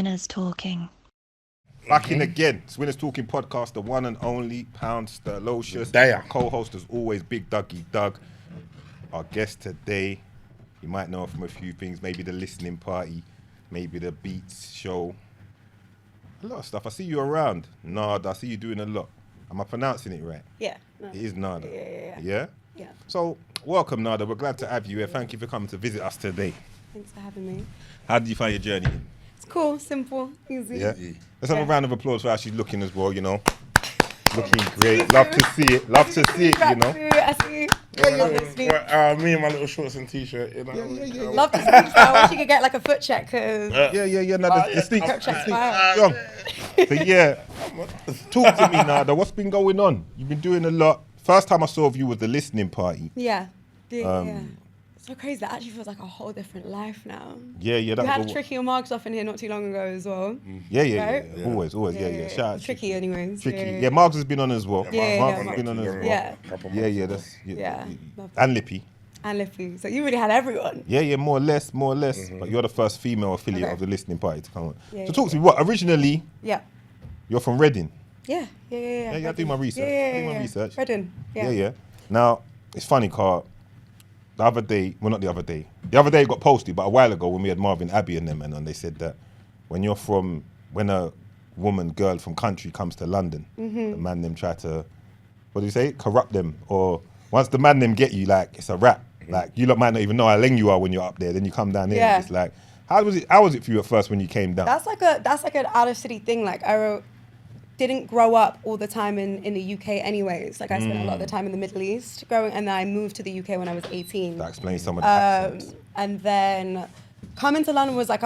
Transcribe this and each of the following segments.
Winners Talking. Back in again. It's Winners Talking podcast, the one and only Pounds, the Locious. Co-host as always, Big Dougie Doug. Our guest today, you might know from a few things, maybe the listening party, maybe the Beats show. A lot of stuff. I see you around. Nada, I see you doing a lot. Am I pronouncing it right? Yeah. No. It is Nada. Yeah? Yeah? So, welcome Nada. We're glad to have you here. Thank you for coming to visit us today. Thanks for having me. How did you find your journey? It's cool, simple, easy. Yeah. Let's have a round of applause for how she's looking as well, you know. Looking great. Love to see it. Love to see it, you know. I see. Me and my little shorts and t-shirt, you know. Yeah. Love to speak. I wish you could get like a foot check, cause Yeah. No, the sneak. check's fine. So yeah, talk to me, Nada. What's been going on? You've been doing a lot. First time I saw of you was the listening party. Yeah. So crazy. That actually feels like a whole different life now. Yeah. We had Tricky and Marks off in here not too long ago as well. Yeah. Right? Always. Yeah. Shout out Tricky, anyways. Tricky. Yeah, Marks has been on as well. Yeah, Marks has been on as well. Yeah. Yeah. Love And Lippy. And Liffy. So you really had everyone. Yeah, more or less. Mm-hmm. But you're the first female affiliate of the listening party to come on. Yeah, so talk to me. What originally? Yeah. You're from Reading. Yeah. Yeah. I do my research. Do my research. Reading. Yeah. Now it's funny, car. The other day it got posted, but a while ago when we had Marvin Abbey and them, and they said that when a girl from country comes to London, the man them try to, what do you say, corrupt them, or once the man them get you, like it's a wrap. Like you lot might not even know how leng you are when you're up there. Then you come down here, and it's like, how was it for you at first when you came down? That's like an out of city thing. Like didn't grow up all the time in the UK anyways. Like I spent a lot of the time in the Middle East growing, and then I moved to the UK when I was 18. That explains some of the accents. And then coming to London was like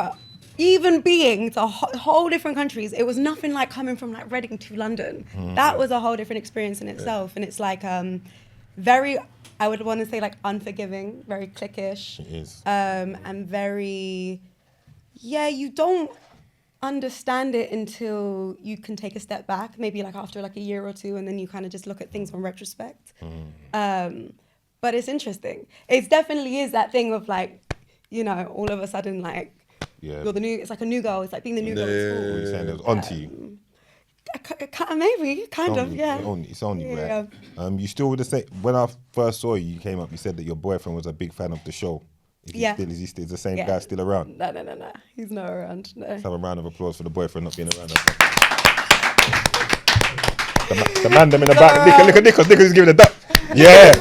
even being to whole different countries, it was nothing like coming from like Reading to London. That was a whole different experience in itself. And it's like very, I would want to say like unforgiving, very cliquish. It is. And very, you don't understand it until you can take a step back, maybe like after like a year or two, and then you kind of just look at things from retrospect. But it's interesting. It definitely is that thing of like, you know, all of a sudden like you're the new. It's like a new girl. It's like being the new girl at school. What are you saying? It was onto you. Maybe, kind of, yeah. It's only Yeah. right. You still would have said, when I first saw you came up, you said that your boyfriend was a big fan of the show. Is the same guy still around? No. He's not around. No. Let's have a round of applause for the boyfriend not being around. The man them in the back. Look at Nicholas giving a duck. Yeah.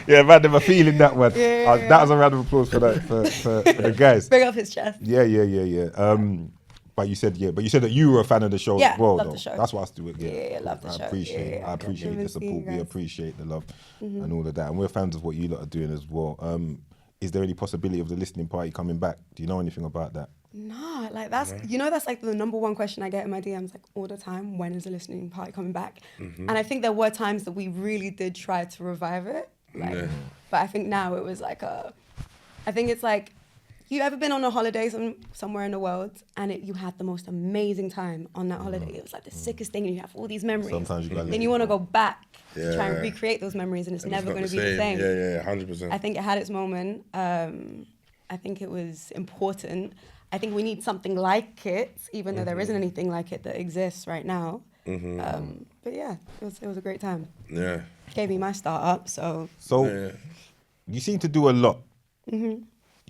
Yeah, man, them are feeling that one. That was a round of applause for that for the guys. Bring up his chest. Yeah. But you said that you were a fan of the show as well. Love the show. That's what I do. Yeah, love the show. I appreciate the support. We appreciate the love and all of that. And we're fans of what you lot are doing as well. Is there any possibility of the listening party coming back? Do you know anything about that? No, like that's like the number one question I get in my DMs like all the time. When is the listening party coming back? And I think there were times that we really did try to revive it. But I think now it was like I think it's like, you ever been on a holiday somewhere in the world and you had the most amazing time on that holiday? It was like the sickest thing, and you have all these memories. Sometimes you gotta then you want to go back to try and recreate those memories, and it's never going to be the same. Yeah, 100%. I think it had its moment. I think it was important. I think we need something like it, even though there isn't anything like it that exists right now. But yeah, it was a great time. Yeah. Gave me my start up, so. You seem to do a lot.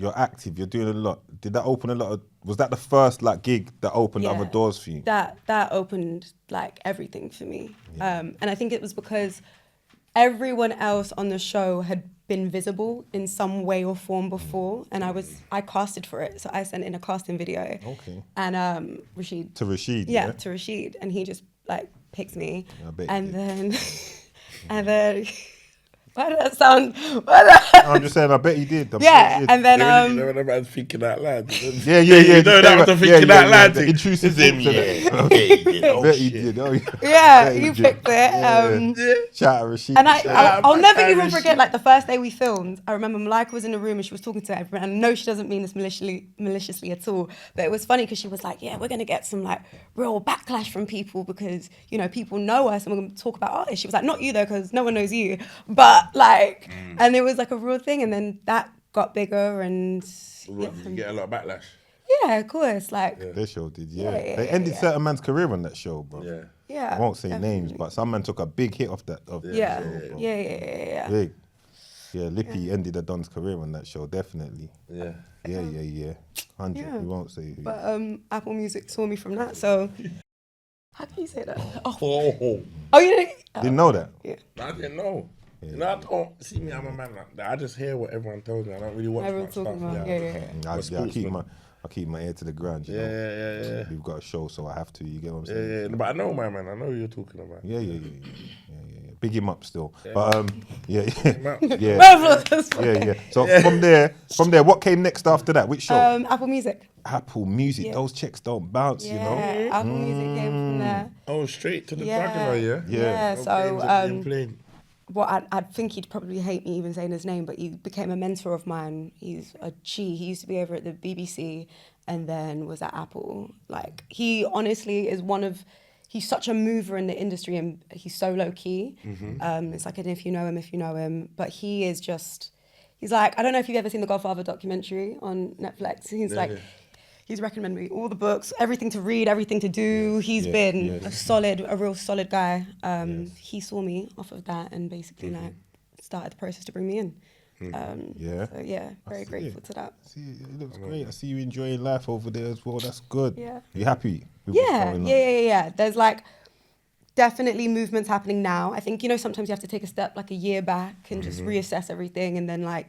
You're active, you're doing a lot. Did that open a lot of, was that the first like gig that opened other doors for you? That opened like everything for me. And I think it was because everyone else on the show had been visible in some way or form before, and I casted for it. So I sent in a casting video. Okay. And Rashid. To Rashid, Yeah, to Rashid. And he just like picked me. I bet and he then why did that sound? I'm just saying, I bet he did. And then That man's thinking out loud. Yeah. No, that was the thinking out loud thing. Intrusive him, I bet he did. you picked it. Shout out Rashid. And I'll never even forget, like, the first day we filmed, I remember Malika was in the room and she was talking to everyone. And I know she doesn't mean this maliciously at all, but it was funny because she was like, yeah, we're going to get some, like, real backlash from people because, you know, people know us and we're going to talk about artists. She was like, not you, though, because no one knows you. But, like, and it was, like, a real thing. And then that got bigger and... You get a lot of backlash. Yeah, of course. Like, Their show did, Yeah, yeah, they yeah, ended yeah. certain man's career on that show, bro. Yeah. yeah. I won't say definitely. names, but some man took a big hit off that. Yeah. Show, bro. Yeah. Big. Yeah, Lippy ended the Don's career on that show, definitely. Yeah. Yeah. 100. Yeah. We won't say who. But Apple Music saw me from that, so how can you say that? Oh, Oh, you didn't? Didn't know that. Yeah. I didn't know. You know, I don't see me. I'm a man like that. I just hear what everyone tells me. I don't really watch Everyone's much talking stuff. about. Yeah. I keep my ear to the ground. You know? Yeah. We've got a show, so I have to. You get what I'm saying? Yeah. But I know, my man. I know who you're talking about. Yeah. Big him up still. But yeah. So from there, what came next after that? Which show? Apple Music. Apple Music. Yeah. Those checks don't bounce, you know. Apple Music came from there. Oh, straight to the Yeah. jugular, yeah? Yeah. No So games are being played. well, I think he'd probably hate me even saying his name, but he became a mentor of mine. He's a G. He used to be over at the BBC and then was at Apple. Like, he honestly is he's such a mover in the industry and he's so low key. It's like, if you know him, but he is just, he's like, I don't know if you've ever seen the Godfather documentary on Netflix. He's recommended me all the books, everything to read, everything to do. He's been a real solid guy. He saw me off of that and basically like started the process to bring me in. So very grateful to that. See, it looks great. I see you enjoying life over there as well. That's good. Yeah. You happy? With what's going on? Yeah. There's like definitely movements happening now. I think, sometimes you have to take a step like a year back and just reassess everything and then like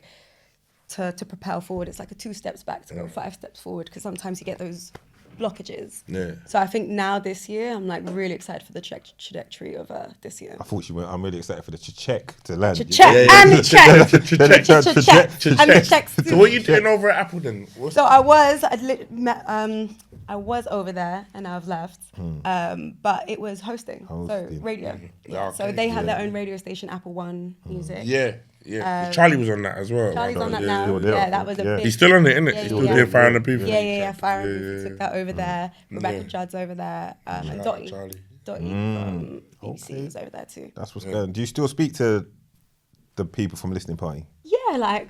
to propel forward. It's like a 2 steps back to go 5 steps forward because sometimes you get those blockages. Yeah. So I think now this year, I'm like really excited for the trajectory of this year. I thought you were. I'm really excited for the check to land. Check and the check. And the checks too. So what are you doing over at Apple then? So I was over there and I've left, but it was hosting. So radio. Yeah, So okay. they had their own radio station, Apple One Music. Yeah. Charlie was on that as well. Charlie's on that yeah, now. yeah. Yeah, that was a big. He's still on it, isn't it? Yeah, He's still yeah. doing Fire and the People. Yeah. Fire and People took that over there. Rebecca Judd's over there. And Shout out Dottie Charlie. from BBC was over there too. That's what's going on. Do you still speak to the people from Listening Party? Yeah, like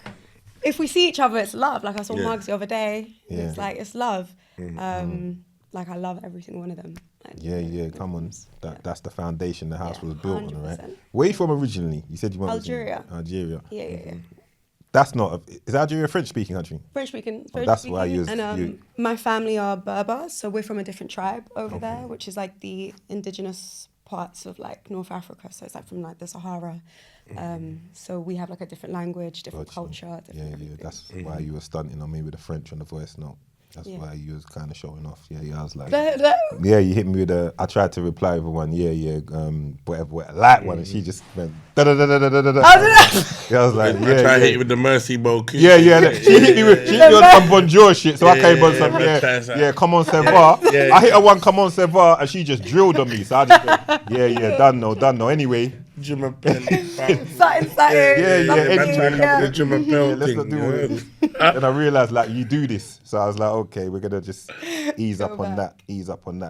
if we see each other, it's love. Like I saw Mugs the other day. Yeah. It's like it's love. Like I love every single one of them. Like, Yeah. Come on. That's the foundation the house was built on, right? 100%. Where are you from originally? You said you went Algeria. Algeria. Yeah. That's not. Is Algeria a French-speaking country? French speaking. That's why you. And my family are Berbers, so we're from a different tribe over there, which is like the indigenous parts of like North Africa. So it's like from like the Sahara. So we have like a different language, different culture. Different everything. That's why you were stunting on me with the French on the voice note. That's why you was kind of showing off. Yeah, I was like, yeah, you hit me with a. I tried to reply with one, whatever, light one, and she just went da da da da da da da. Yeah, I was like, I tried to hit you with the Mercy Bowl. She hit me on some bonjour shit, so I came on some come on Sevar. I hit her one, come on Sevar, and she just drilled on me. So I just went, done no. Anyway. Something. Let's not do all this. And I realized like you do this, so I was like, okay, we're gonna just ease up on that.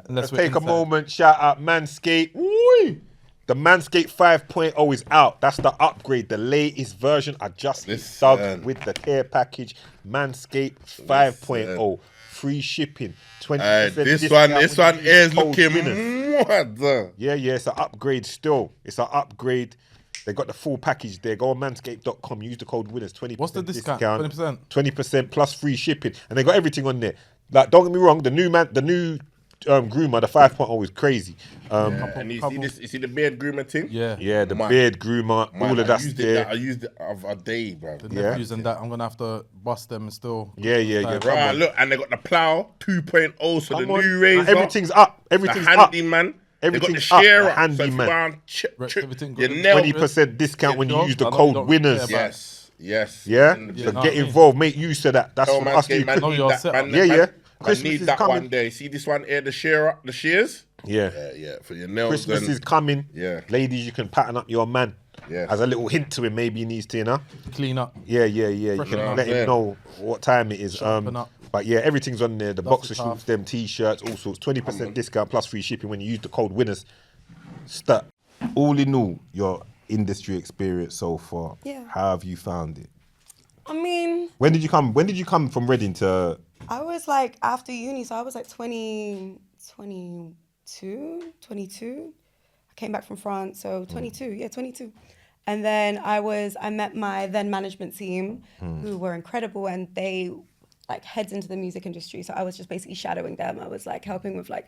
Let's take a moment. Shout out Manscaped. Woo! The Manscaped 5.0 is out. That's the upgrade, the latest version. I just subbed with the care package. Manscaped 5.0. Free shipping. 20% this one is looking mad. Yeah, it's an upgrade still. It's an upgrade. They got the full package there. Go on manscaped.com. Use the code winners. 20%. What's the discount? 20%. 20% plus free shipping. And they got everything on there. Like, don't get me wrong, the new groomer, the 5.0 is crazy. And you see the beard groomer thing? Yeah, the beard groomer, all of that's there. I used it a day, bro. The nephews and that, I'm gonna have to bust them and still. Yeah. Right, look, and they got the plow 2.0, so the new razor. Everything's up. Everything's the handy man. Everything's they got the shearer, up. The handy so if man. you nail 20% discount when you use the code winners. Yes. Yeah? So get involved. Make use of that. That's Tell from man, us. Christmas need that coming. One day. See this one here, the shears? Yeah. For your nails. Christmas is coming. Yeah. Ladies, you can pattern up your man. Yeah. As a little hint to him, maybe he needs to, clean up. Yeah. You can let him know what time it is. But yeah, everything's on there. The boxer shorts, them t-shirts, all sorts. 20% discount plus free shipping when you use the code winners. All in all, your industry experience so far. Yeah. How have you found it? I mean, When did you come from Reading to I was like after uni, so I was like 22. I came back from France, so 22. And then I met my then management team, who were incredible, and they like heads into the music industry. So I was just basically shadowing them. I was like helping with like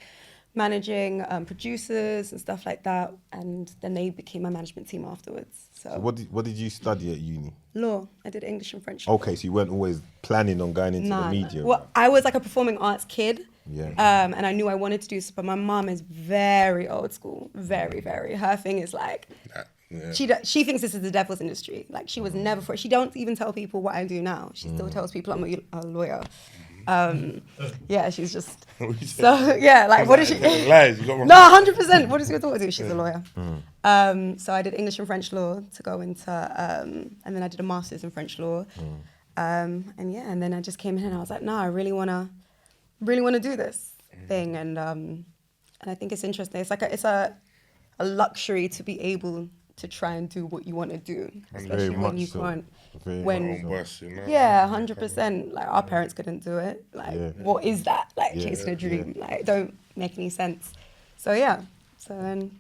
managing producers and stuff like that. And then they became my management team afterwards. So what did you study at uni? law. I did English and French. Okay, so you weren't always planning on going into the media. Well, I was like a performing arts kid. Yeah. And I knew I wanted to do this, but my mom is very old school, very, very. Her thing is like, she thinks this is the devil's industry. Like she was never for it. She don't even tell people what I do now. She still tells people I'm a lawyer. Yeah, she's just so yeah. Like what is she? Lies. You got No, 100%. What does your daughter do? She's a lawyer. So I did English and French law to go into, and then I did a master's in French law. And then I just came in and I was like, no, I really wanna do this thing, and I think it's interesting. It's like it's a luxury to be able to try and do what you want to do, especially when you can't. Yeah, 100%. Like our parents couldn't do it. Like what is that? Like chasing a dream. Like it don't make any sense. So yeah. So then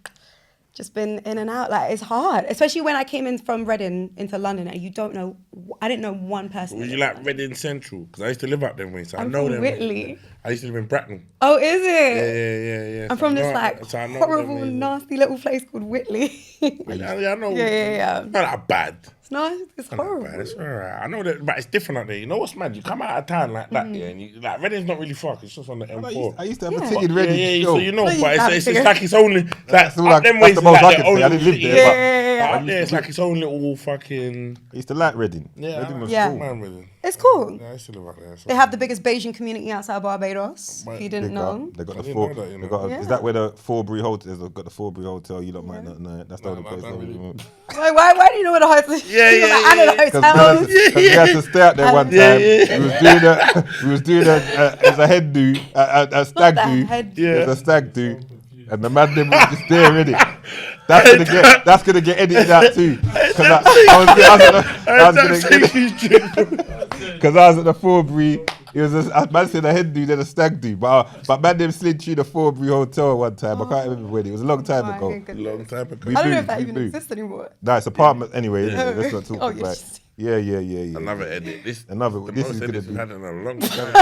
just been in and out. Like it's hard, especially when I came in from Reading into London, and you don't know. I didn't know one person. Was you like Reading Central? Because I used to live up them way, so I I'm know from them. Whitley. I used to live in Bracknell. Oh, is it? Yeah. I'm from this like horrible, nasty little place called Whitley. I know. Yeah. Not that bad. It's nice. It's horrible. It's alright. I know that, but it's different out there. You know what's mad? You come out of town like that, yeah, and you, like Reading's not really far. 'Cause it's just on the M4. I used to have a thing in Reading. Yeah, so you know, No, you but have it's to. like it's only That's like all up them that's ways. the It's most like I their can say. I own didn't live little- there, Yeah. Up there, it's like its own little fucking. I used to like Reading. Yeah, Reading was Yeah. cool. Man, Reading. It's cool. Yeah, I used to live out there. So. They have the biggest Bayesian community outside Barbados. If you didn't Big know. up. They got I the didn't four. know that, you They know. got. Yeah. Is that where the Forbury Hotel? They've got the Forbury Hotel. You lot might not know it. That's the only place. not really. Why do you know what a hotel is? Yeah. I know the Because hotels. we had to stay out there one time. We was doing as a head do, a stag the do. head do. As a stag do, and the man them was just there in it. That's gonna get edited out too. Because I was at the Forbury. It was a man said a head do, then a stag do. But man them slid through the Forbury Hotel one time. I can't remember when. It was a long time ago. Long time ago. We I don't know moved, if that we even moved. exists anymore. No, it's apartment anyway. Let's not talk Oh, about yeah. it. Yeah. Another edit. This is This most is gonna edits be. we've had in a long time.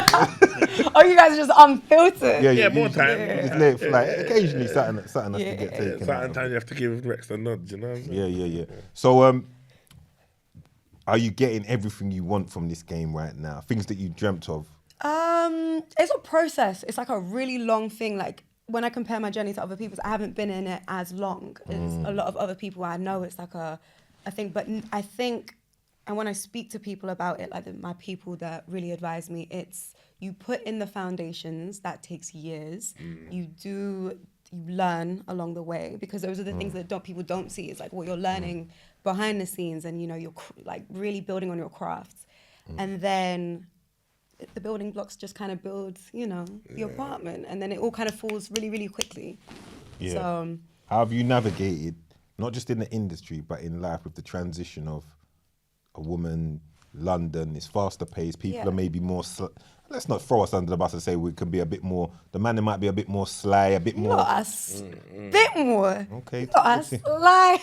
Oh, you guys are just unfiltered. Yeah, more you time. Just let it fly. Occasionally, something has to get taken. Certain times you have to give Rex a nod, you know what I'm saying? Yeah. So, are you getting everything you want from this game right now? Things that you dreamt of? It's a process. It's like a really long thing. Like when I compare my journey to other people's, I haven't been in it as long as a lot of other people. I know it's like a thing, but I think, and when I speak to people about it, like my people that really advise me, it's you put in the foundations. That takes years. You learn along the way, because those are the things that people don't see. It's like what you're learning behind the scenes, and you're like really building on your crafts, and then the building blocks just kind of build, the apartment, and then it all kind of falls really, really quickly. Yeah. So, How have you navigated, not just in the industry, but in life, with the transition of a woman, London, it's faster paced, people are maybe more, let's not throw us under the bus and say we can be a bit more, the man might be a bit more sly, a bit more. not us, bit more. Okay. Not us, sly.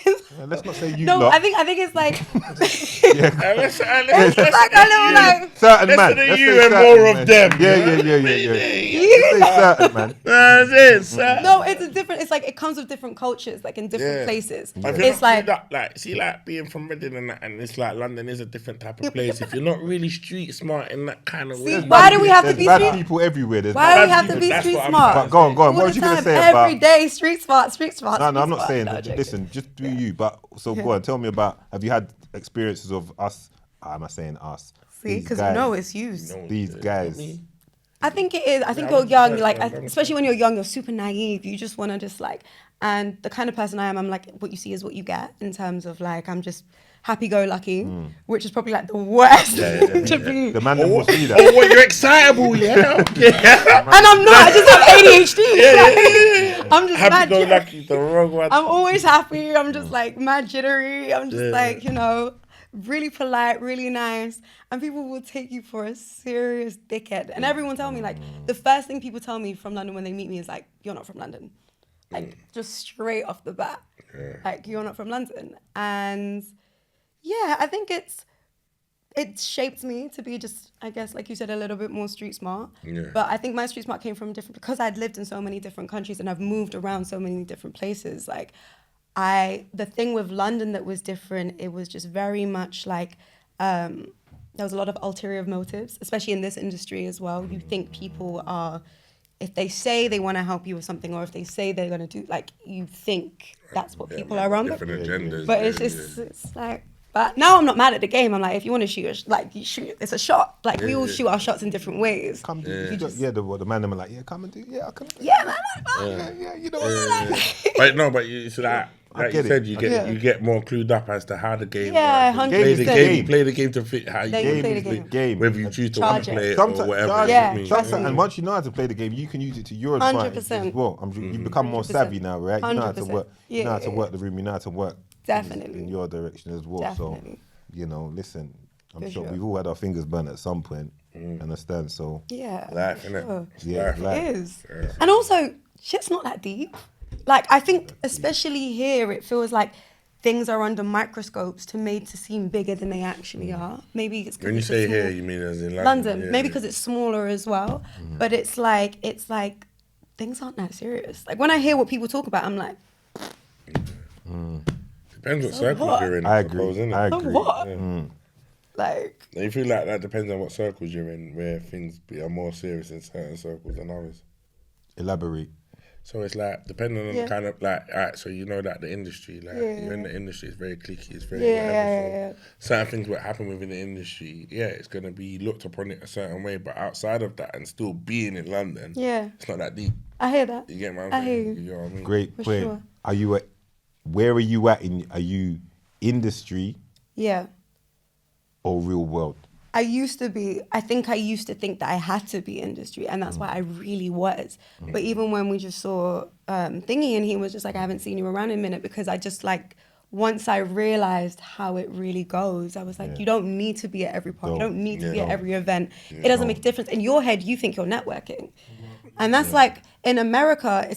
Let's not say you No, lot. I think it's like, Let's it's like a little like, certain less man. of the Let's you say and certain more man. of them. Yeah. Let's say certain man. That's it, sir. no, it's like it comes with different cultures, like in different places. If you're It's not like, see, being from Reading and that, and it's like London is a different type of place. If you're not really street smart in that kind of way, why do we have to There's be bad street? people everywhere. There's Why do we bad have to be That's street what I'm smart? But go on. All What was the you going to time, say about... every day, street smart. No, street I'm not smart. saying No, that. joking. Listen, just do you. But so go on, tell me about, have you had experiences of us, am I saying us? See, These because guys- no, it's used. These guys. I think it is. I think you're young, like, especially when you're young, you're super naive. You just want to just like, and the kind of person I am, I'm like, what you see is what you get, in terms of like, I'm just happy-go-lucky, which is probably like the worst to be. The man that will see that. oh, what you're excitable, yeah. And I'm not. I just have ADHD. I'm just Happy mad go jittery. lucky, the wrong one. I'm always happy. I'm just like mad jittery. I'm just like, really polite, really nice, and people will take you for a serious dickhead. And everyone tell me, like, the first thing people tell me from London when they meet me is like, "You're not from London," like just straight off the bat, like you're not from London. And yeah, I think it shaped me to be just, I guess, like you said, a little bit more street smart. Yeah. But I think my street smart came from because I'd lived in so many different countries and I've moved around so many different places. Like, the thing with London that was different, it was just very much like, there was a lot of ulterior motives, especially in this industry as well. You think people are, if they say they want to help you with something, or if they say they're going to do, like, you think that's what people are on. Different agendas. But it's just, it's like, but now I'm not mad at the game. I'm like, if you want to shoot, you shoot. It's a shot. Like, we all shoot our shots in different ways. Come do the man them are like, come and do, I can. Yeah, man. Yeah, you know what? But it's like you said, you get more clued up as to how the game Yeah, works. 100%. Play the game to fit how you Play the game. whether you choose to want to play it or whatever. And once you know how to play the game, you can use it to your advantage 100%. as well. You become more savvy now, right? You know how to work. You know how to work the room. You know how to work in your direction as well. Definitely. So, listen, I'm sure we've all had our fingers burnt at some point. Understand? So Life, innit? It is. And also, shit's not that deep. Like, I think, especially here, it feels like things are under microscopes made to seem bigger than they actually are. Maybe it's when you say here, you mean as in London. Yeah, maybe because it's smaller as well. But it's like things aren't that serious. Like, when I hear what people talk about, I'm like, depends what circles you're in. I agree. what? Like, You feel like that depends on what circles you're in, where things are more serious in certain circles than others. Elaborate. So it's like, depending on the kind of, like, alright, so you know that the industry, like, you're in the industry, it's very cliquey, it's very whatever. So certain things will happen within the industry, it's going to be looked upon it a certain way, but outside of that and still being in London, it's not that deep. I hear that. You get what I'm I hear saying? you. You know what I mean? Great For point. sure. Where are you at are you industry or real world? I think I used to think that I had to be industry, and that's why I really was. But even when we just saw Thingy, and he was just like, I haven't seen you around in a minute, because I just, like, once I realized how it really goes, I was like, you don't need to be at every party. You don't need to be at every event. It doesn't make a difference. In your head, you think you're networking. And that's like, in America,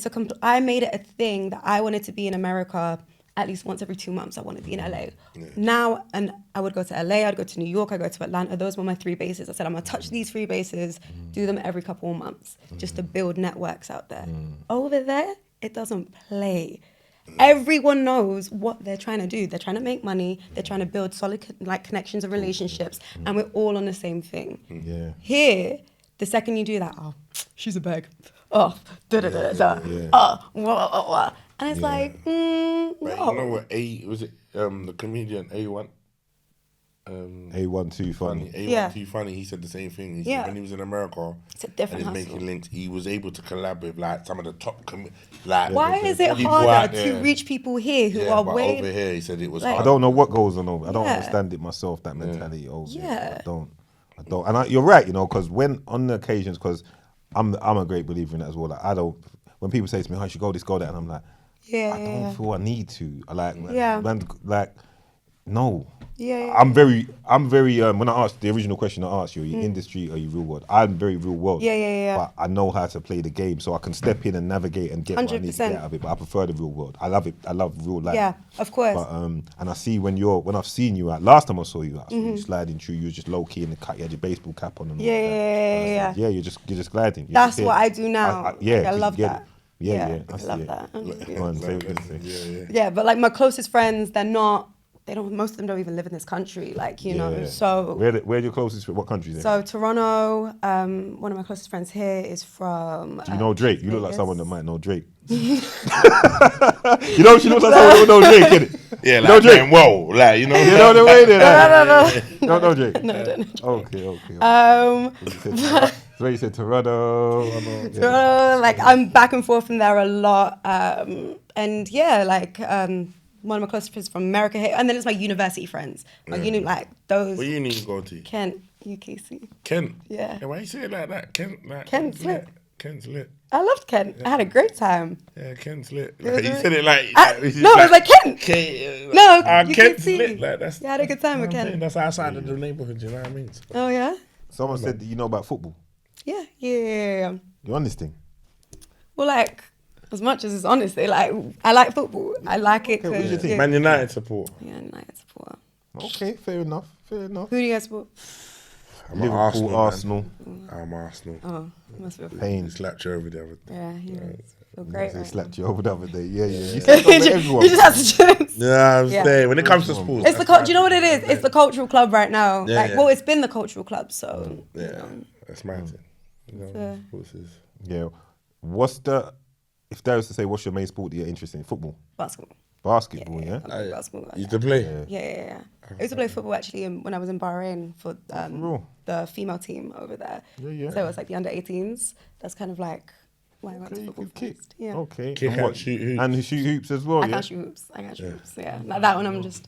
I made it a thing that I wanted to be in America at least once every 2 months. I want to be in LA. Now, and I would go to LA, I'd go to New York, I'd go to Atlanta. Those were my 3 bases. I said, I'm going to touch these 3 bases, do them every couple of months, just to build networks out there. Over there, it doesn't play. Everyone knows what they're trying to do. They're trying to make money. They're trying to build solid connections and relationships. And we're all on the same thing. Here, the second you do that, oh, she's a bag. Oh, da-da-da-da. Oh, and it's like, no. You know what, the comedian A1? A1 Too Funny. A1 Too Funny, he said the same thing. He said when he was in America, it's a different and he's hustle. making links, he was able to collab with, like, some of the top why is it harder to reach people here who are way over here? He said it was like, hard. I don't know what goes on over. I don't understand it myself, that mentality over here. I don't. And you're right, because when on the occasions, because I'm a great believer in that as well. Like, I don't. When people say to me, "Oh, you should go this, go that," and I'm like, I don't feel I need to. No. I'm very. When I asked the original question, I asked you, are you industry or are you real world? I'm very real world. But I know how to play the game, so I can step in and navigate and get 100%. What I need to get out of it. But I prefer the real world. I love it. I love real life. Yeah, of course. But and I see when I've seen you out. Last time I saw you out, you sliding through. You were just low key in the cut. You had your baseball cap on. And yeah. You're just gliding. That's what I do now. I love that. Yeah, I love that. Go on, say what you're gonna say. Yeah, but like my closest friends, most of them don't even live in this country, like, you know, so. Where your closest, what countries? So Toronto, one of my closest friends here is from. Do you know Drake? You look like someone that might know Drake. You know she looks like someone who know Drake, innit? Yeah, like, Drake. Whoa, like, you know. You know the way there. No. No, Drake. No, I don't know. Okay. So you said Toronto. Toronto, like, I'm back and forth from there a lot. And yeah, like, one of my closest friends from America here, and then it's my university friends. Like, those. What uni you go to? Kent, UKC. Kent? Yeah. Why you say it like that? Kent? Like, Kent, flip. Kent's lit. I loved Kent. I had a great time. Yeah, Kent's lit. was Like, you really- said it like... No, it was like Kent. No, you Kent's can see. lit. Like, that's, You had a good time with I'm saying, Kent. that's outside of the neighbourhood, you know what I mean? So, Oh, yeah? Someone said that you know about football. Yeah. You on this thing? Well, like, as much as it's honestly, like, I like football. I like it who's your because... team? Yeah, Man United support. United supporter. Okay, fair enough. Who do you guys support? I'm Liverpool, Arsenal. Arsenal. I'm Arsenal. Oh, must be a Pain. He slapped you over the other day. Yeah, he feel great. They Right slapped you over the other day. Yeah. You now. said something to everyone. You just have to choose. Yeah, I'm Yeah. saying. When it comes to sports. It's the do you know what it is? It's the cultural club right now. Yeah, like, yeah. well, it's been the cultural club, so Yeah, that's my thing. You know, Yeah. sports is... Yeah. If there was to say, what's your main sport that you're interested in? Football? basketball. Basketball, yeah? I'm a big basketball guy. You used to play? Yeah. I used to play football actually when I was in Bahrain for real? the female team over there. Yeah. So it was like the under 18s. That's kind of like why I went to Okay, you football could kick. first. Yeah. Okay. Kick And and what- shoot hoops. And shoot hoops as well, I yeah? can't shoot hoops. Yeah. Like that one, I'm just.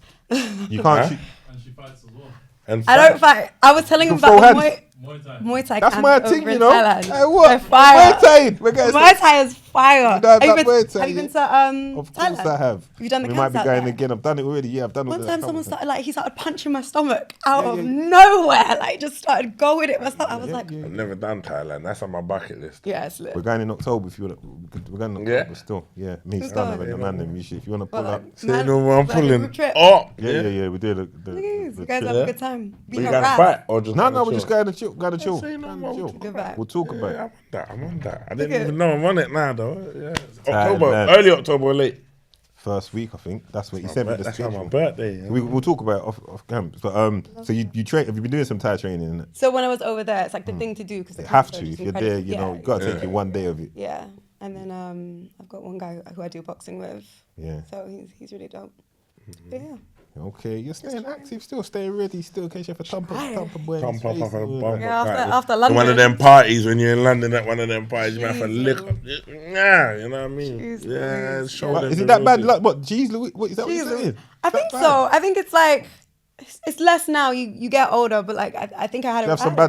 You can't shoot. And she fights as well. And I don't fight. I was telling him You can about throw the hands. Muay Thai. Muay Thai. That's camp my over thing, in you know. Thailand. Hey, what? They're fire. Muay Thai. We're getting Muay Thai is fire. You know Have about you been, Muay Thai, have you yeah? been to Of course Thailand? I have. You've done the We might camps be out going there? again. I've done it already. Yeah, I've done all One that. time someone started like he started punching my stomach out Yeah, of yeah. nowhere, like just started going at my stomach. I was like, I've never done Thailand. That's on my bucket list. yeah, it's lit. We're going in October if you want to. We're going in Yeah? October still. Yeah, me, Who's Stunner, going? and the man, them. You should, if you want to pull Well, up. like, Say man, no more, I'm like a pulling group trip. up. Yeah. We did Look at the these, you guys trip. have a good time. But Being you gotta around. fight or just No, gonna we're just chill? going to chill. Going to chill. Say no Going more. to chill. Good vibe. We'll talk about Yeah, it. I'm on that. I didn't Okay. even know I'm on it now, though. Yeah. It's Thailand. October, early October or late. First week, I think. That's what he sent me the That's on my schedule. birthday. Yeah. We'll talk about it off camp. But so you train? Have you been doing some Thai training? innit? So when I was over there, it's like the thing to do because You have to. If you're there, you know, you got to take Yeah. it one day of it. Yeah, and then I've got one guy who I do boxing with. Yeah. So he's really dope. But yeah. Okay, you're staying active, still staying ready, still in case you have a thump boy. Pump up off a bump. Yeah, after One of London. them parties when you're in London at one of them parties, you might have to lick up. Jesus. Nah, you know what I mean? Jesus. Yeah, show What, them is the it that real bad? deal. Like, what? Jeez, Louis, what is that? What you're saying? I think so. I think it's like it's less now. You get older, but like I think I had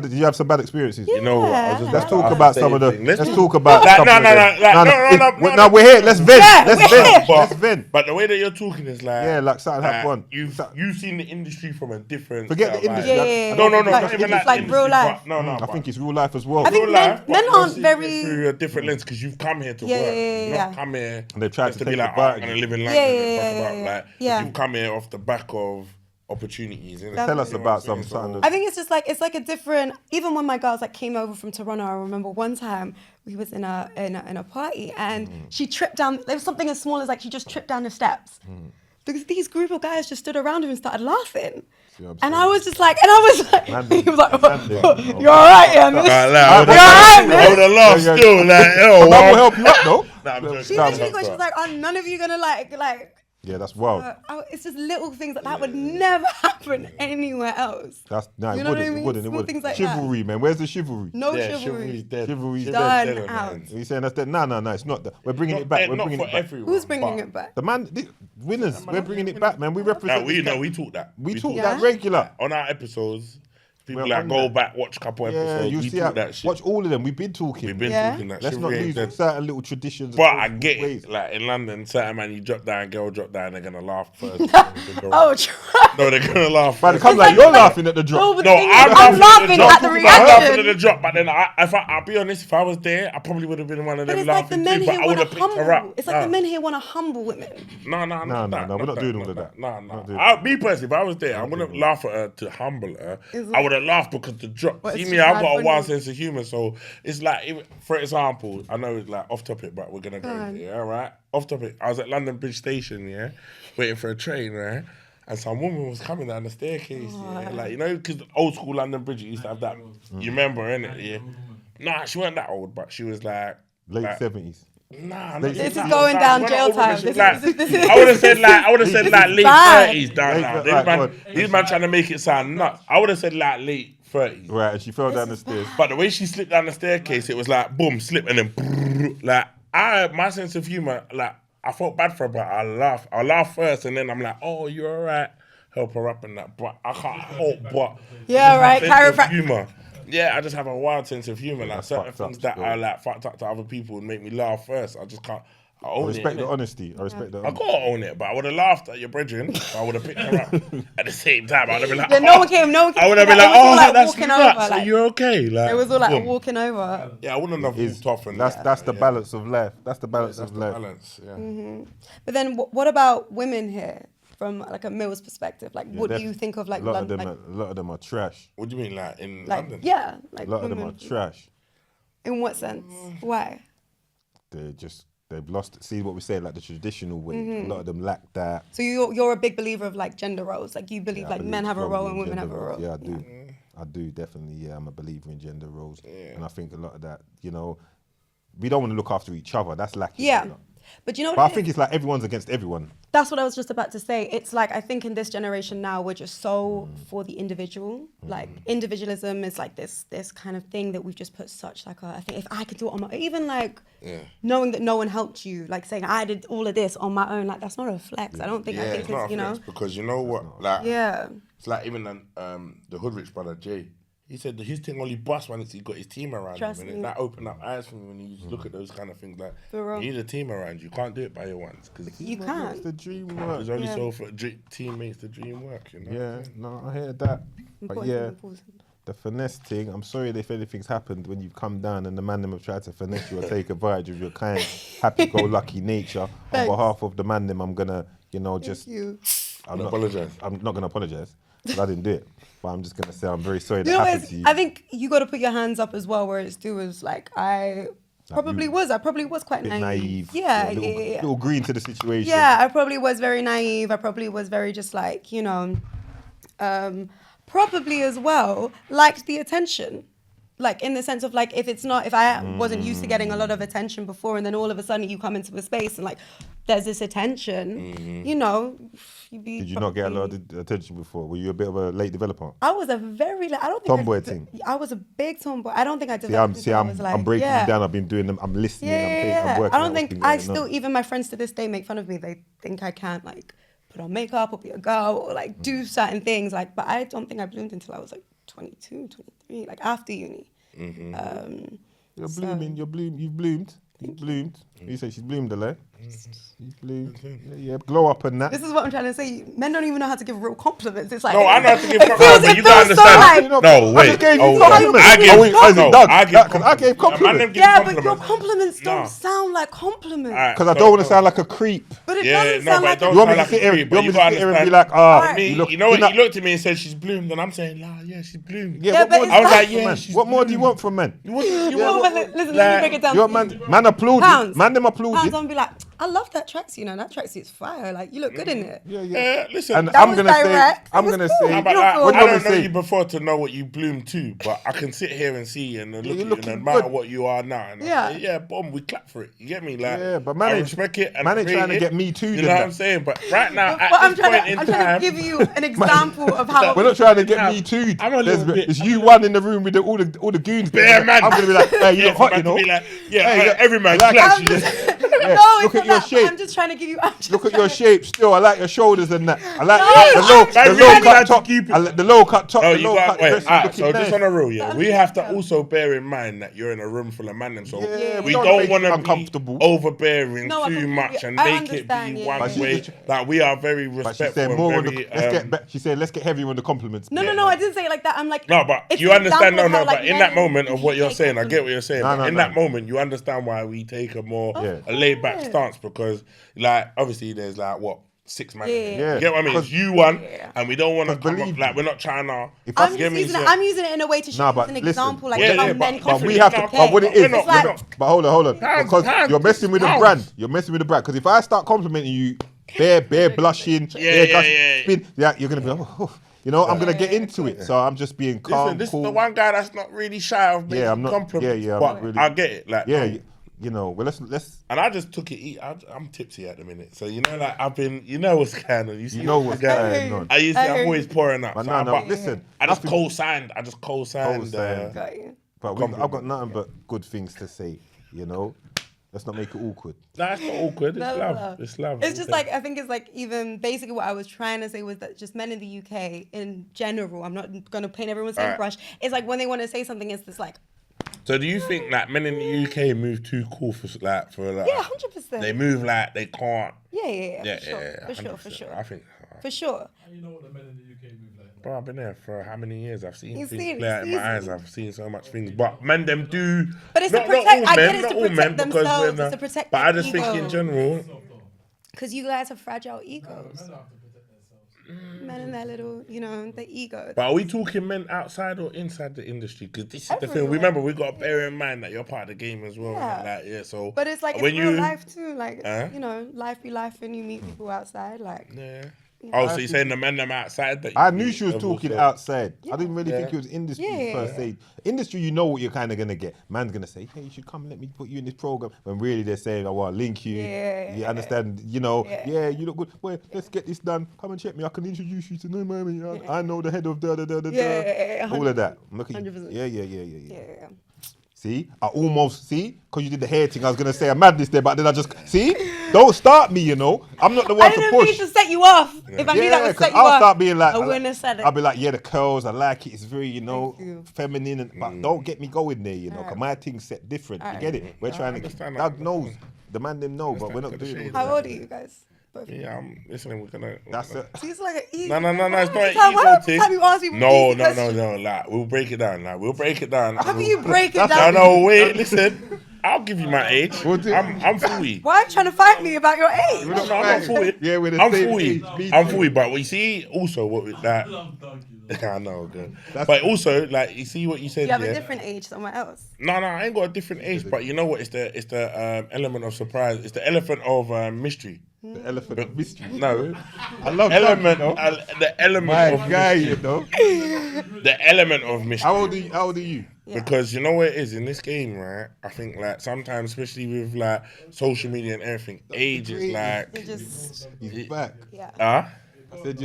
Did you have some bad experiences? You know what? I was just Let's about to talk ask about the some of the. same thing. Let's talk about. Like, some no, of no, them. no, No, we're here. Let's vent. Yeah, Let's we're vent. But- Let's vent. But the way that you're talking is like, Yeah, like something have fun. You've seen the industry from a different. Forget set the of industry. eyes. Yeah. No, Like, not even it's like like industry, real life. but- No, I think it's real life as well. I think real men- life, men but aren't you're very- seeing it through a different lens because you've come here to Yeah, work. yeah, yeah, You've not yeah. come here And they've tried just to to be take like, the oh, back. I'm gonna live in Yeah, London yeah, and yeah, talk yeah, about yeah. like Yeah. you've come here off the back of opportunities. innit? Tell us You know about what I'm saying? something. I think it's just like it's like a different. Even when my girls like came over from Toronto, I remember one time we was in a party and she tripped down. There was something as small as like she just tripped down the steps. These group of guys just stood around her and started laughing. See what I'm And saying? I was just like, he was like, Man, them. "You're all right, yeah, miss." Like, You're all right, I would miss. have laughed Yeah, yeah. still. Like, That oh, will wow. help you out though. Nah, I'm joking. She Nah, literally nah, goes, she's like, "Are none of you gonna like?" Yeah, that's wild. It's just little things that would never happen anywhere else. That's no, You it know what I wouldn't. It mean? wouldn't. It Small wouldn't. things like that. Chivalry, man. Where's the chivalry? No Yeah, chivalry. chivalry's dead. Chivalry's Done dead on out. that end. Are you saying that's dead? No, it's not that. We're bringing it back. We're Not bringing for it back. everyone. Who's bringing but- it back? The man, winners. We're bringing it back, man. We represent. Nah, we this know guy. we talk that. We talk Yeah? that regular. On our episodes. People We're like on go that. back, watch a couple Yeah, episodes. you we see. talk that shit. Watch all of them. We've been talking. We've been Yeah. talking that Let's shit. not We ain't lose dead. certain little traditions. But and I get ways. it. Like in London, certain man, you drop down, girl drop down, they're gonna laugh first. Oh, try. No, they're gonna laugh But it first. comes like you're laughing at the No, drop. but No, the thing is, I'm I'm laughing drop. at the I'm laughing at the reaction. drop, but then I'll be honest, if I was there, I probably would have been one of But them it's like the laughing men too, but here I would want have to picked her up. humble. It's like the men here want to humble women. No, we're not doing all of that. Not doing Me personally, if I was there, I wouldn't laugh at her to humble her. Is I it- would have laughed because the drop. Well, See it's me, just I've mad got a funny. wild sense of humor, so it's like, for example, I know it's like off topic, but we're gonna go on. here, all right? Off topic. I was at London Bridge Station, yeah, waiting for a train, right? And some woman was coming down the staircase, yeah, like you know, because old school London Bridge it used to have that. You remember, innit? Yeah. Nah, she wasn't that old, but she was like Late like, 70s. Nah, This not is that going old. down Nah, jail she wasn't time. old, but she was This is- like- I would have said like late bad. 30s down now. Right, These right, man trying to make it sound nuts. I would have said like late 30s. Right, and she fell down the stairs. But the way she slipped down the staircase, it was like boom, slip, and then brrr, like my sense of humor, like I felt bad for her, but I laugh first, and then I'm like, oh, you're alright, help her up and that. But I can't help but Yeah, right. sense of Chiropractic. humor. Yeah, I just have a wild sense of humor. Like that's certain fucked up things that still. are like fucked up to other people and make me laugh first. I just can't. I I own respect it. the innit? honesty. I respect the I honesty. gotta own it, but I would have laughed at your brethren. I would have picked her up at the same time. I would have been like, Yeah, no one came. I would have been It like, was all, oh, like, that's walking nuts. over, Are like- you okay? Like, It was all like boom. walking over. Yeah, I wouldn't have walked off. And That's the balance of life. That's the balance That's of the life. balance. Yeah. But then, what about women here, from like a male's perspective? Like, what do you think of like a lot of them? London? A lot of them are trash. What do you mean, like in Like, London? yeah, A like lot of them women. are trash. In what sense? Why? They've lost. See what we say, like the traditional way. Mm-hmm. A lot of them lack that. So you're a big believer of like gender roles. Like you believe I like believe men have a role strongly and in women have a gender role. roles. Yeah, I do. I do definitely. Yeah, I'm a believer in gender roles, and I think a lot of that. You know, we don't want to look after each other. That's lacking. Yeah. You know? But you know what? But I it think is? it's like everyone's against everyone. That's what I was just about to say. It's like I think in this generation now we're just so for the individual. Like individualism is like this kind of thing that we've just put such like I think if I could do it on my even like knowing that no one helped you, like saying I did all of this on my own, like that's not a flex. I don't think I think it's not it's, you know. flex because you know what, like Yeah. it's like even the Hoodrich brother Jay. He said that his thing only bust when he got his team around Trust him, me. and that opened up eyes for me when you look at those kind of things. Like For real. you need a team around you. You can't do it by your ones because You It's can't. the dream work. there's only Yeah. so for team makes the dream work. You know. Yeah, no, I hear that. But Important, yeah, important. the finesse thing. I'm sorry if anything's happened when you've come down and the man them have tried to finesse you or take advantage of your kind, happy-go-lucky nature. On Thanks. behalf of the man them, I'm gonna, just. You. I'm not Apologise. I'm not gonna apologize because I didn't do it. But I'm just gonna say I'm very sorry You that know, happened to you. I think you got to put your hands up as well where it's due. Is like I probably was quite Bit naive. Yeah, a little, yeah. little green to the situation. Yeah, I probably was very naive. I probably was very just like, probably as well liked the attention. Like in the sense of like, if I wasn't used to getting a lot of attention before and then all of a sudden you come into a space and like, there's this attention, you'd be Did you not get a lot of attention before? Were you a bit of a late developer? I was a very, I don't think Tomboy thing. I was a big tomboy. I don't think I See, developed I'm until I was like, I'm breaking yeah. you down. I've been doing them. I'm listening. Yeah. I'm working. I out don't what's think been I going still, on. even my friends to this day make fun of me. They think I can't like put on makeup or be a girl or like do certain things. Like, but I don't think I bloomed until I was like 22, 23, like after uni. You're so- blooming. You've bloomed. You've bloomed. You say she's bloomed, Dele. You've bloomed. Yeah, glow up and that. This is what I'm trying to say. Men don't even know how to give real compliments. It's like No, I know how to give it compliments, feels- but it you gotta feels so understand. like- No, I wait. just gave you Oh, compliments. I give Oh, wait, as in Doug, I give Doug, 'cause I gave compliments. compliments. Man, them give Yeah, but your compliments. compliments don't No. sound like compliments. Alright, Because I so- don't want to sound like a creep. But it Yeah, doesn't no, sound but like don't You want me to sound sit like here? a You creep, but want me you to gotta sit here and be understand. like, ah, Alright. you look. You know what? you're He looked at me and said she's bloomed, and I'm saying, nah, yeah, she's bloomed. Yeah, Yeah, what but more it's do you like- want I was like, from yeah, man? she's What more do you want from men? You want- you No, want- but listen, let me like- break it down. Your for man, you. man applauded. Pounds. Man them Pounds, applauded. I'm be like, I love that tracksuit, that tracksuit's fire. Like, you look good in it. Yeah. listen, And That I'm was gonna say, direct. It I'm was gonna cool. say, You but don't like, feel- What I do you want don't me to know say? you before to know what you bloom to, but I can sit here and see and look you're at you and looking admire good. what you are now. And Yeah. I say, yeah, boom, we clap for it. You get me? Like, Yeah, but I man ain't- respect it. And man ain't rate trying to it. get me too, You then know what that. I'm saying? But right now, But at I'm this trying point to, in I'm trying time, to give you an example of how. We're not trying to get Now, me too. I'm a little bit- It's you one in the room with all the goons. Bare man. I'm gonna be like, hey, you Yeah, look hot, for you man to know. be like, yeah, Hey, like, every man like- claps I'm you. just, Yeah, no, look it's at not your that. shape. I'm just trying to give you. I'm just Look at trying your to- shape still. I like your shoulders and that. I like No, the I'm low really cut glad to top. keep it. I like the low cut top. No, The you low got cut wait. dress. Alright, looking so nice. just on a real, yeah, But we have to yeah. also bear in mind that you're in a room full of man, so Yeah, we don't don't make want you to uncomfortable. be overbearing No, I too completely- much and I make it understand, be yeah, one yeah. But way. she's- Like we are very But she respectful said more on and the. very. She said let's get heavier on the compliments. No, I didn't say it like that. I'm like. No, but it's you an understand. example No, of how, but like, in that men moment of what you're take saying, I get compliments. what you're saying. No, But no, in no. that moment, you understand why we take a more Yeah. a laid back Yeah. stance because, like, obviously there's like what 6 man. Yeah. You get what I mean? It's you one, and we don't want to come believe up like me. we're not trying to. If I- I'm just using it in a way to show Nah, you but an listen, example, like Yeah, how yeah, men but But we compliment have to. okay. But what it is, It's like- but hold on, Pounds, because pounds, you're messing with the pounds. brand. You're messing with the brand. Because if I start complimenting you, bare blushing, bare yeah, gushing, yeah. spin, you're gonna be, I'm gonna get into it. So I'm just being calm, Listen, this cool. is the one guy that's not really shy of making I'm not- compliments. yeah, I'm but not really- I get it. Like, Yeah, no. well, let's. And I just took it. I'm tipsy at the minute, so you know, like I've been. You know what's going on. You know what's going on. I used to. I'm always pouring up. But So no, but listen. I just nothing- co-signed. I just co-signed. Co-signed. Got you. But I've got nothing but good things to say. Let's not make it awkward. Nah, it's not awkward. It's No, love. no. It's love. It's just like, I think it's like even basically what I was trying to say was that just men in the UK in general, I'm not going to paint everyone with the same Alright. brush. It's like when they want to say something, it's this like, So do you think that men in the UK move too cool for yeah, 100%. They move like they can't. Yeah, for sure. 100%. I think. For sure. How you know what the men in the UK move like? Bro, I've been there for how many years? I've seen You've things seen it, play out in it's my eyes. easy. I've seen so much things. But men them do. But it's not, to protect, not all I men, get it's not to all men, protect because themselves, we're it's to protect But I their just think in ego. general. Because you guys have fragile egos. Men don't have to protect themselves. Men and their little, the ego. But are we talking men outside or inside the industry? Because this is the thing. Everywhere. Remember, we got to bear in mind that you're part of the game as well. Yeah. So. But it's like, when it's real life too. Like, life be life and you meet people outside. Like, Yeah. Oh, so you're saying the men them outside? That I you knew meet she was have talking also- outside. I didn't really think it was industry Yeah. per se. Industry, you know what you're kind of going to get. Man's going to say, hey, you should come and let me put you in this program. When really they're saying, I want to link you. Yeah. You understand? You look good. Well, let's get this done. Come and check me. I can introduce you to no mommy. I know the head of da. Yeah. All of that. Look at you. 100%. Yeah. yeah. See, I almost because you did the hair thing. I was gonna say a madness there, but then I just see. Don't start me, I'm not the I one to didn't push. mean to set you off. If I knew that would set you I'll off, start being like, I wouldn't have said it. I'll be like, yeah, the curls, I like it. It's very, you. feminine, but don't get me going there, because my thing's set different. You get it? We're trying to. understand Doug that. knows. The man them know, but we're not Understand the doing it. shade. How old are you guys? Both. Yeah, I'm listening. We're gonna. That's it. See, it's like an easy. No, it's not Why an every ego time you ask people No. easy questions- Like, we'll break it down. We'll break it down. How can you break it That's- down? No, wait, listen. I'll give you my age. We'll do- I'm 40. Why are you trying to fight me about your age? We're No, I'm not 40. Yeah, we're the I'm same 40. age. Me I'm too. 40, but we see also what with that. I'm done, you know. I know, good. That's- But also, like, you see what you said. You have yeah? a different age somewhere else. No, I ain't got a different age. But you know what? It's the element of surprise. It's the elephant of mystery. The elephant of mystery. No, I love element. that, The element My of guy, mystery. The element of mystery. How old are you? Yeah. Because you know what it is in this game, right? I think like sometimes, especially with like social media and everything, age is like, It just, He's back. yeah. I said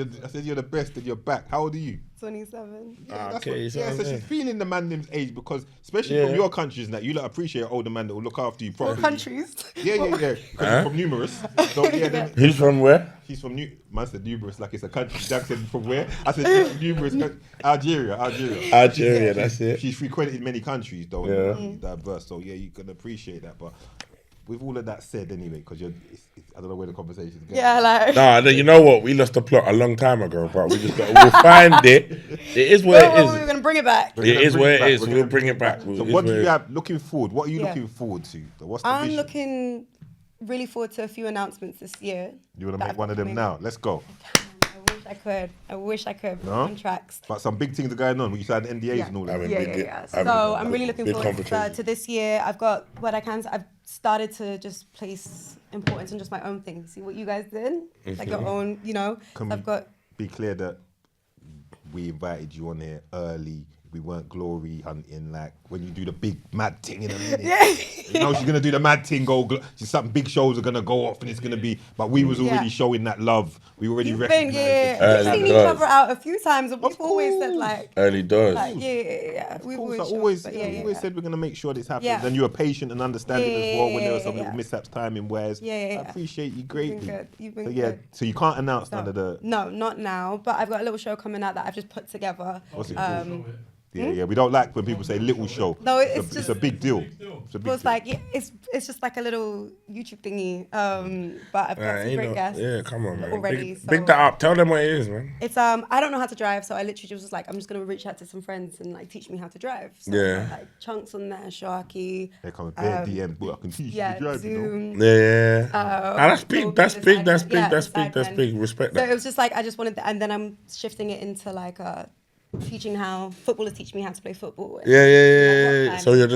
you're the best and you're back. How old are you? 27. That's okay, what- so yeah, I'm so saying. she's feeling the man them's age because, especially from your countries, and that you appreciate an older man that will look after you What properly. countries? Yeah. Because he's from numerous. So yeah, then Who's from where? he's from Man said numerous like it's a country. Jack said from where? I said numerous. Algeria. Algeria, that's it. She's frequented many countries though. Yeah. And diverse. So yeah, you can appreciate that. But with all of that said, anyway, because I don't know where the conversation's going. Yeah, like. Nah, you know what? We lost the plot a long time ago, but we'll find it. It is what it We're is. going to bring it back. We're It gonna is bring what it it back. is. We're We'll gonna bring it back. So It what is do you it have looking forward? What are you Yeah. looking forward to? What's the I'm vision? looking really forward to a few announcements this year. You want that to I've make one got of them coming. now? Let's go. I wish I could. No? Contracts. But some big things are going on. You signed NDAs Yeah. and all I that. mean, Yeah. I mean, So I'm really looking big forward conversation. to this year. I've got what I can. I've started to just place importance on just my own thing. See what you guys did, like your own. Can I've got. Be clear that we invited you on here early. We weren't glory hunting like when you do the big mad thing in a minute. You know she's gonna do the mad thing. Some big shows are gonna go off and it's gonna be. But we was already Yeah. showing that love. We already You've been, recognized it. We've Early seen each doors. other out a few times, and we've always said like, Early doors. yeah. We've Of course, I always, always, shown, I always said we're gonna make sure this happens, Yeah. and you were patient and understanding as well when there were some Yeah. little mishaps, timing wise. Yeah. I appreciate you greatly. good. You've been so yeah, good. so you can't announce none of the. No, not now. But I've got a little show coming out that I've just put together. What's it called? Yeah, we don't like when people say little show. No, it's it's a just- big deal. It's a big It was deal. like it's just like a little YouTube thingy. But I've got some great guests. Yeah, come on, man. already, Big so- that up. Tell them what it is, man. It's I don't know how to drive, so I literally just was like, I'm just gonna reach out to some friends and like teach me how to drive. So Yeah. like Chunks on there, Sharky. There comes bare DMs, but I can teach Yeah, you to drive. You know? Zoom. Yeah. That's so big. That's the big. side That's men. big. Yeah, That's the big. side That's men. big. Respect So it that. was just like I just wanted, and then I'm shifting it into like teaching how footballers teach me how to play football. and, Yeah. like, So what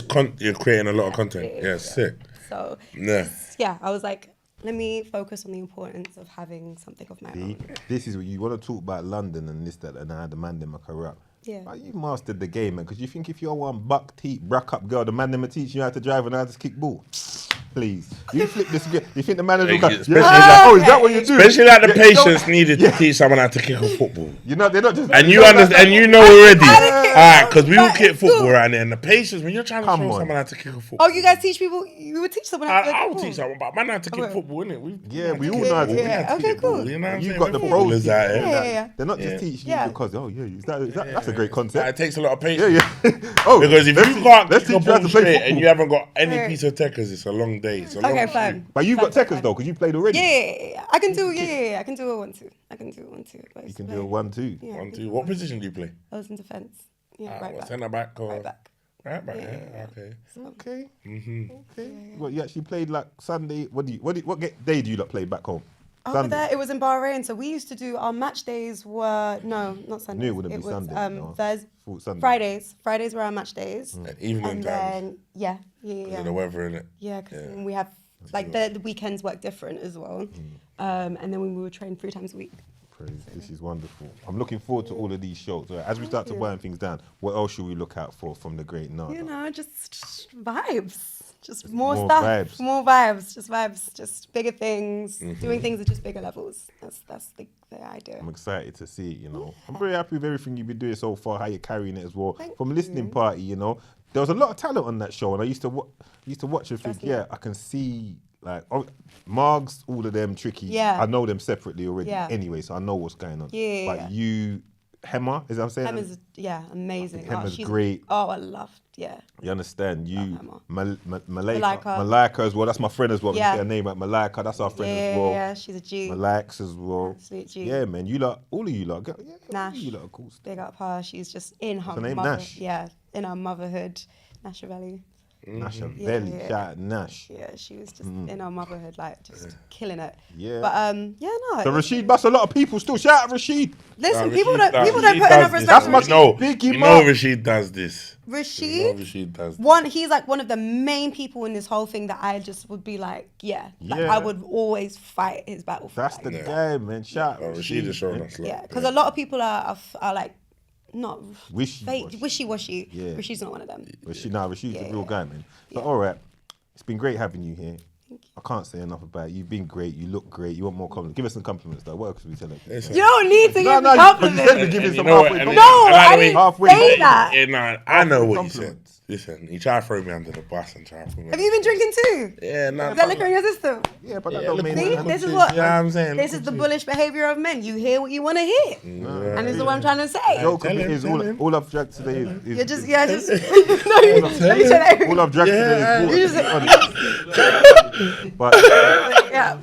time you're creating a lot of content. Yeah, Yeah, yeah. sick. So Yeah. I was like, let me focus on the importance of having something of my See, own. this is what you want to talk about London and this, that, and I had the man them a corrupt. Yeah. Like, you mastered the game, man. Because you think if you're one buck teeth, brack up girl, the man never teach you how to drive and how to kick ball. Please. You flip this. You think the manager will go, Especially oh, is that what you do? Especially like the Yeah, patience needed to teach someone how to kick a football. You know, they're not just. And you understand, and you know already. kick Because we all But kick it's football cool. around there, and the patience when you're trying to Come show on. someone how to kick a football. Oh, you guys teach people? You would teach someone how to I will play teach someone, but man, how to kick Okay. football, innit? Yeah, we all know how to Yeah, do that. okay, cool. You know what I'm You saying? got the We're pros. footballers out here. Yeah. They're not just Yeah. teaching Yeah. you because, oh, yeah, that's a great concept. It takes a lot of patience. Yeah. Oh, Because if let's you teach- can't let's kick a teach you how ball to play straight football. and you haven't got any Yeah. piece of techers, it's a long day. It's a long Okay, street. fine. But you've got Fine, techers fine. though, because you played already. Yeah. I can do. Yeah. I can do a 1-2. I can do a 1-2. You can do a 1-2. Yeah, I 1, can 2. do What position do you play? I was in defense. Yeah, right back. Centre back or Right back. Right back. Yeah. Yeah. Okay. Okay. Mm-hmm. Okay. Well, you actually played like Sunday. What day do you lot play back home? Over there, it was in Bahrain. So we used to do our match days were not Sundays. Knew it wouldn't be was, Sunday. No. Thursday, Thought Sunday. Fridays. Fridays were our match days. And evening And times. then yeah. Because of the weather, innit? Yeah, because we have like the weekends work different as well. And then we would train 3 times a week. Praise. This is wonderful. I'm looking forward to all of these shows. As we start to wind things down, what else should we look out for from the great Nada? You know, just vibes. Just more more stuff. vibes. More vibes. Just vibes. Just bigger things. Doing things at just bigger levels. That's the idea. I'm excited to see it, you know. I'm very happy with everything you've been doing so far, how you're carrying it as well. Thank From listening party, you know, there was a lot of talent on that show, and I used to watch and think, Definitely. I can see like Margs, all of them tricky. Yeah. I know them separately already Yeah. anyway, so I know what's going on. Yeah, But yeah. you, Hema, is that what I'm saying? Emma's amazing. Hema's she's great. Oh, I loved. Yeah. You understand? You, Hema. Malika. Malika as well. That's my friend as well. Yeah. We say her name right. Malika, that's our friend Yeah, as well. yeah, she's a G. Malax as well. Absolute G. Yeah, man. You lot, all of you lot. Yeah, all Nash. of you lot are cool. Stuff. Big up her. She's just in her her name, mother. Nash? Yeah, in her motherhood. Nash Valley. Nash and Yeah, Belly. yeah. Shout out Nash. Yeah, she was just in her motherhood, like just killing it. Yeah. But yeah, no. So Rashid busts a lot of people still. Shout out Rashid. Listen, Nah, people Rashid don't put does enough this. respect That's on my- Rashid. No, Biggie you know Mark. Rashid does this. You know Rashid, Rashid does. he's like one of the main people in this whole thing that I just would be like, Yeah. I would always fight his battle for. That's like, the guy, man. Shout out Rashid has shown man. us. Like, yeah, because a lot of people are like not Wishy-washy. wishy-washy. Yeah. Rashid's not one of them. Rashid's Yeah, a real yeah. guy, man. But Yeah. all right, it's been great having you here. I can't say enough about it. You've been great. You look great. You want more compliments? Give us some compliments, though. What else can we tell them? You don't need to give me you said compliments. we're giving And some you know what, halfway. and compliments. No, Like I the way- didn't halfway. say that. Yeah, nah, I know what you said. Compliments. Listen, he tried to throw me under the bus and tried to throw me. Have you been drinking too? Yeah, nah. Is that liquor in your system? Yeah, but that Yeah, don't look mean at See, nothing. this is what. Yeah, I'm saying. This is the bullish behavior of men. You hear what you want to hear, and this is what I'm trying to say. Joke Tell of it him, is tell him. all I've drank today is You're just no, you let me say that. all I've drank today You is just- water. But Yeah.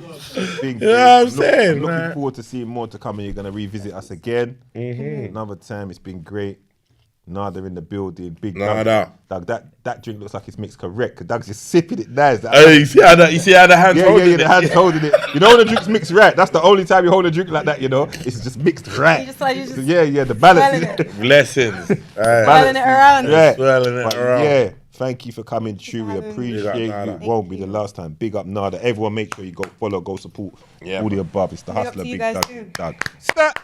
being Yeah, I'm great. saying, Looking man. forward to seeing more to come, and you're gonna revisit us again another time. It's been great. Nada in the building, big Nada. Doug, that drink looks like it's mixed correct. Cause Doug's just sipping it nice. Hey, you see how the hands Yeah, holding the it? hand's holding it. You know when the drink's mixed right? That's the only time you hold a drink like that, you know? It's just mixed right. You just like you just Yeah, the balance swelling is it. Blessings. Swelling it around. right. Swirling it But around. yeah, thank you for coming through. We having me. appreciate Big up, you. Nada. It won't be the last time. Big up Nada. Everyone make sure you go follow, go support Yeah, all the above. It's the Big up hustler, to you big guys Doug. too. Doug. Stat.